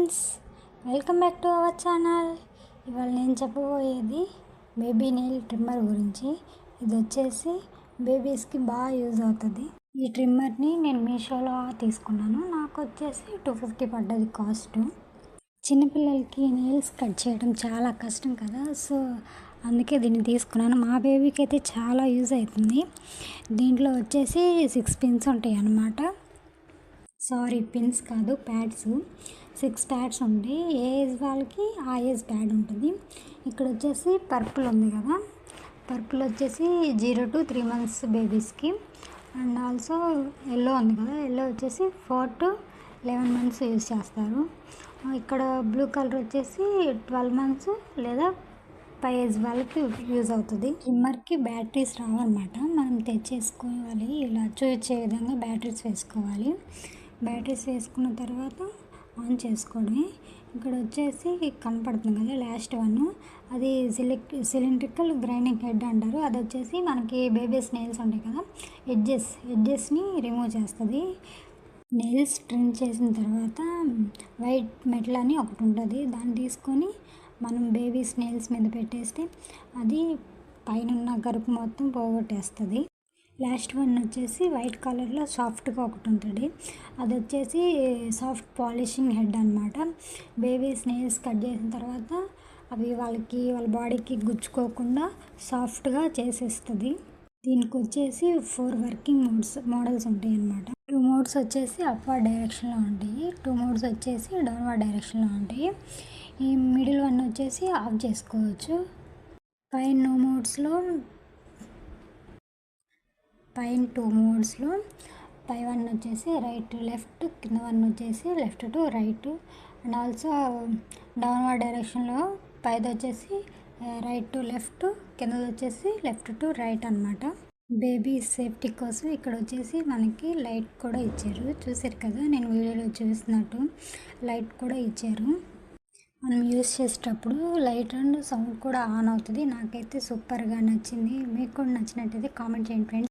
Friends, welcome back to our channel. ఇవాళ నేను చెప్పబోయేది బేబీ నెయిల్ ట్రిమ్మర్ గురించి. ఇది వచ్చేసి బేబీస్కి బాగా యూజ్ అవుతుంది. ఈ ట్రిమ్మర్ని నేను మీషోలో తీసుకున్నాను. నాకు వచ్చేసి 250 పడ్డది కాస్ట్. చిన్నపిల్లలకి నెయిల్స్ కట్ చేయడం చాలా కష్టం కదా, సో అందుకే దీన్ని తీసుకున్నాను. మా బేబీకి అయితే చాలా యూజ్ అవుతుంది. దీంట్లో వచ్చేసి 6 పిన్స్ ఉంటాయి అన్నమాట. పిన్స్ కాదు, ప్యాడ్స్. 6 ప్యాడ్స్ ఉంటాయి. ఏ ఏజ్ వాళ్ళకి ఆ ఏజ్ ప్యాడ్ ఉంటుంది. ఇక్కడ వచ్చేసి పర్పుల్ ఉంది కదా, పర్పుల్ వచ్చేసి 0 to 3 months బేబీస్కి. అండ్ ఆల్సో ఎల్లో ఉంది కదా, ఎల్లో వచ్చేసి 4 to 11 months యూజ్ చేస్తారు. ఇక్కడ బ్లూ కలర్ వచ్చేసి 12 months లేదా 5 ఏజ్ వాళ్ళకి యూజ్ అవుతుంది. ట్రిమ్మర్కి బ్యాటరీస్ రావన్నమాట, మనం తెచ్చేసుకోవాలి. ఇలా చూసే విధంగా బ్యాటరీస్ వేసుకోవాలి. బ్యాటరీస్ వేసుకున్న తర్వాత ఆన్ చేసుకోవడమే. ఇక్కడ వచ్చేసి కనపడుతుంది కదా లాస్ట్ వన్, అది సిలిండ్రికల్ గ్రైండింగ్ హెడ్ అంటారు. అది వచ్చేసి మనకి బేబీస్ నెయిల్స్ ఉంటాయి కదా, ఎడ్జెస్ని రిమూవ్ చేస్తుంది. నెయిల్స్ ట్రిమ్ చేసిన తర్వాత వైట్ మెటల్ అని ఒకటి ఉంటుంది, దాన్ని తీసుకొని మనం బేబీస్ నెయిల్స్ మీద పెట్టేస్తే అది పైన గరుపు మొత్తం పోగొట్టేస్తుంది. లాస్ట్ వన్ వచ్చేసి వైట్ కలర్లో సాఫ్ట్గా ఒకటి ఉంటుంది, అది వచ్చేసి సాఫ్ట్ పాలిషింగ్ హెడ్ అనమాట. బేబీస్ నెయిల్స్ కట్ చేసిన తర్వాత అవి వాళ్ళ బాడీకి గుచ్చుకోకుండా సాఫ్ట్గా చేసేస్తుంది. దీనికి వచ్చేసి 4 వర్కింగ్ మోడల్స్ ఉంటాయి అన్నమాట. 2 మోడ్స్ వచ్చేసి అప్వర్డ్ డైరెక్షన్లో ఉంటాయి, 2 మోడ్స్ వచ్చేసి డౌన్వర్డ్ డైరెక్షన్లో ఉంటాయి. ఈ మిడిల్ వన్ వచ్చేసి ఆఫ్ చేసుకోవచ్చు. పైన 2 మోడ్స్లో పై వన్ వచ్చేసి రైట్ టు లెఫ్ట్, కింద వన్ వచ్చేసి left to right. And also downward డైరెక్షన్లో పైది వచ్చేసి రైట్ టు లెఫ్ట్, కిందది వచ్చేసి లెఫ్ట్ టు రైట్ అనమాట. బేబీ సేఫ్టీ కోసం ఇక్కడ వచ్చేసి మనకి లైట్ కూడా ఇచ్చారు. చూసారు కదా, నేను వీడియోలో చూసినట్టు లైట్ కూడా ఇచ్చారు. మనం యూస్ చేసేటప్పుడు లైట్ అండ్ సౌండ్ కూడా ఆన్ అవుతుంది. నాకైతే సూపర్గా నచ్చింది. మీకు కూడా నచ్చినట్టయితే కామెంట్ చేయండి ఫ్రెండ్స్.